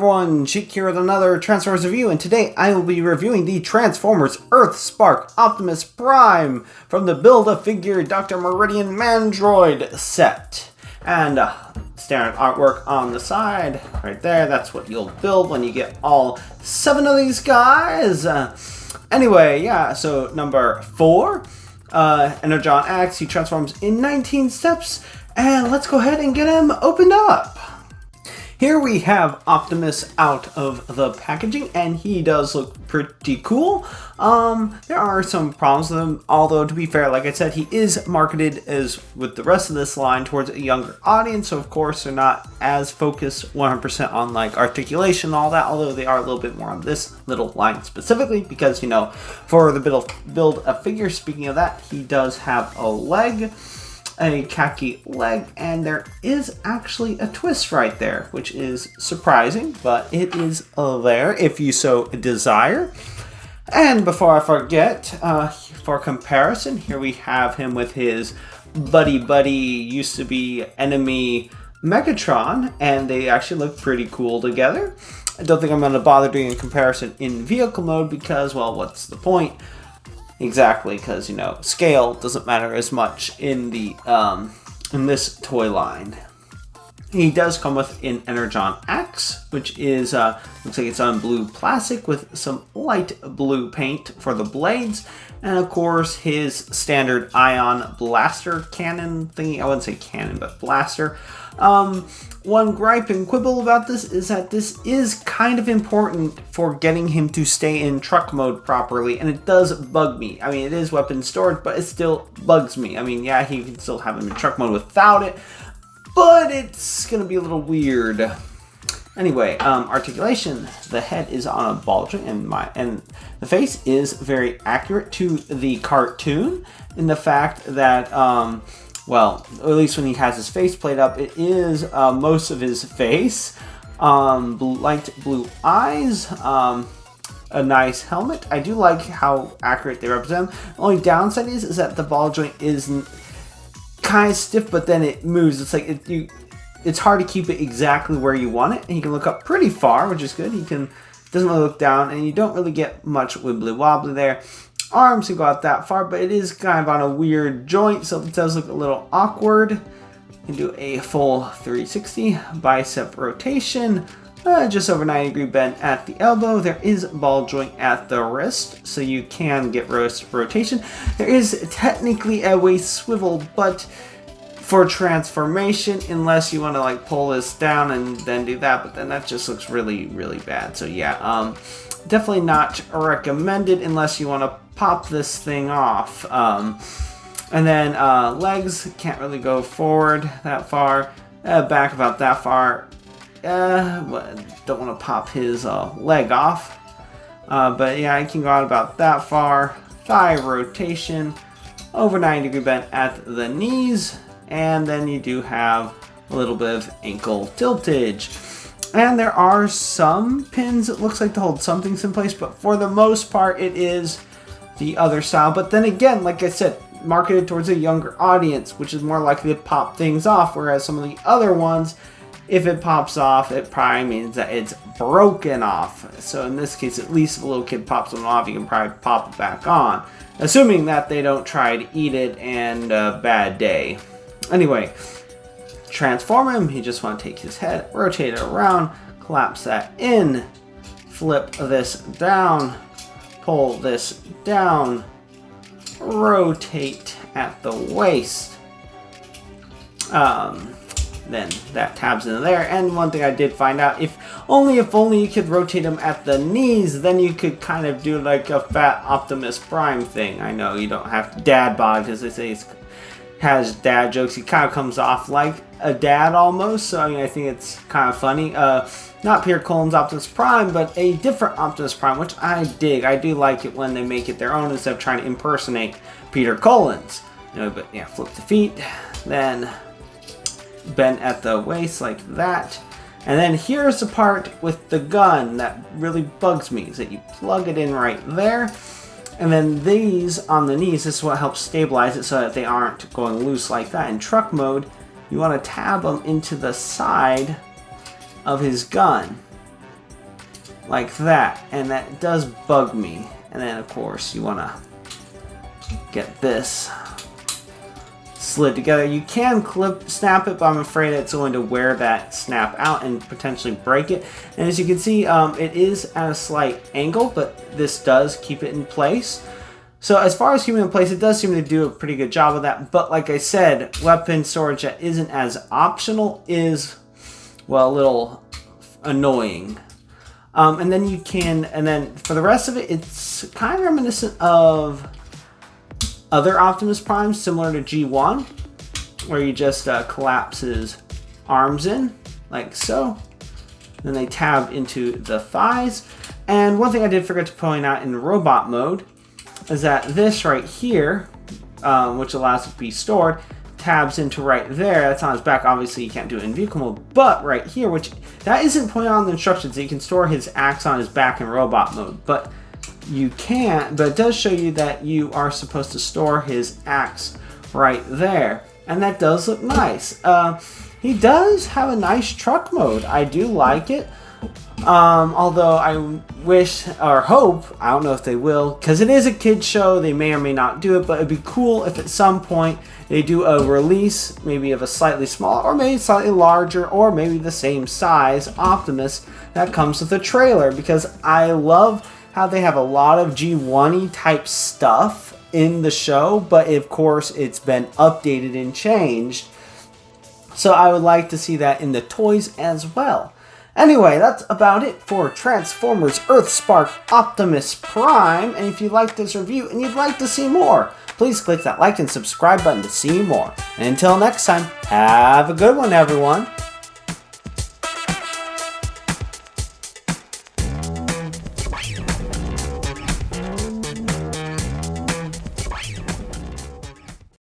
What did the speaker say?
everyone, Sheek here with another Transformers review, and today I will be reviewing the Transformers Earthspark Optimus Prime from the Build-A-Figure Dr. Meridian Mandroid set. And standard artwork on the side, right there, that's what you'll build when you get all 7 of these guys. Anyway, yeah, so number 4, Energon X, he transforms in 19 steps, and let's go ahead and get him opened up. Here we have Optimus out of the packaging, and he does look pretty cool. There are some problems with him, although to be fair, like I said, he is marketed as with the rest of this line towards a younger audience, so of course they're not as focused 100% on like articulation and all that, although they are a little bit more on this little line specifically, because you know, for the Build-A-Figure, speaking of that, he does have a leg. A khaki leg, and there is actually a twist right there, which is surprising, but it is there if you so desire. And before I forget, for comparison, here we have him with his buddy used to be enemy Megatron, and they actually look pretty cool together. I don't think I'm going to bother doing a comparison in vehicle mode because, well, what's the point? Exactly, because you know, scale doesn't matter as much in the in this toy line. He does come with an Energon X, which is looks like it's on blue plastic with some light blue paint for the blades, and of course his standard ion blaster cannon thingy. I wouldn't say cannon, but blaster. One gripe and quibble about this is that this is kind of important for getting him to stay in truck mode properly, and it does bug me. I mean, it is weapon storage, but it still bugs me. I mean, yeah, he can still have him in truck mode without it, but it's gonna be a little weird. Anyway, articulation. The head is on a ball joint, and the face is very accurate to the cartoon in the fact that well, at least when he has his face played up, it is most of his face. Light blue eyes, a nice helmet. I do like how accurate they represent. The only downside is that the ball joint is kind of stiff, but then it moves. It's like it's hard to keep it exactly where you want it, and you can look up pretty far, which is good. Doesn't really look down, and you don't really get much wibbly wobbly there. Arms can go out that far, but it is kind of on a weird joint, so it does look a little awkward. You can do a full 360 bicep rotation, just over 90-degree bend at the elbow. There is ball joint at the wrist, so you can get wrist rotation. There is technically a waist swivel, but for transformation, unless you want to like pull this down and then do that, but then that just looks really, really bad. So yeah, definitely not recommended unless you want to pop this thing off. And then legs can't really go forward that far, back about that far. Don't want to pop his leg off, but yeah, I can go out about that far. Thigh rotation, over 90-degree bend at the knees, and then you do have a little bit of ankle tiltage. And there are some pins, it looks like, to hold some things in place, but for the most part it is the other style. But then again, like I said, marketed towards a younger audience, which is more likely to pop things off, whereas some of the other ones, if it pops off, it probably means that it's broken off. So in this case, at least if a little kid pops them off, you can probably pop it back on, assuming that they don't try to eat it and bad day. Anyway, transform him. You just want to take his head, rotate it around, collapse that in, flip this down, pull this down, rotate at the waist. Then that tabs into there. And one thing I did find out, if only you could rotate him at the knees, then you could kind of do like a fat Optimus Prime thing. I know you don't have dad bod, because they say it has dad jokes. He kind of comes off like a dad almost, so I mean, I think it's kind of funny. Not Peter Cullen's Optimus Prime, but a different Optimus Prime, which I dig. I do like it when they make it their own instead of trying to impersonate Peter Cullen's. You know, but yeah, flip the feet, then bend at the waist like that. And then here's the part with the gun that really bugs me, is that you plug it in right there. And then these on the knees, this is what helps stabilize it so that they aren't going loose like that. In truck mode, you want to tab them into the side of his gun. like that, and that does bug me. And then of course you want to get this slid together. You can snap it, but I'm afraid it's going to wear that snap out and potentially break it. And as you can see, it is at a slight angle, but this does keep it in place. So as far as keeping it in place, it does seem to do a pretty good job of that. But like I said, weapon storage that isn't as optional is, well, a little annoying. And then for the rest of it, it's kind of reminiscent of other Optimus Primes, similar to G1, where you just collapse his arms in, like so. Then they tab into the thighs. And one thing I did forget to point out in robot mode is that this right here, which allows it to be stored, tabs into right there. That's on his back. Obviously, you can't do it in vehicle mode, but right here, which that isn't pointed on the instructions, that you can store his axe on his back in robot mode, but you can't. But it does show you that you are supposed to store his axe right there, and that does look nice. He does have a nice truck mode. I do like it. Although I wish or hope, I don't know if they will, because it is a kid's show, they may or may not do it, but it'd be cool if at some point they do a release, maybe of a slightly smaller, or maybe slightly larger, or maybe the same size Optimus that comes with a trailer, because I love how they have a lot of G1-y type stuff in the show, but of course it's been updated and changed. So I would like to see that in the toys as well. Anyway, that's about it for Transformers Earthspark Optimus Prime. And if you liked this review and you'd like to see more, please click that like and subscribe button to see more. And until next time, have a good one, everyone.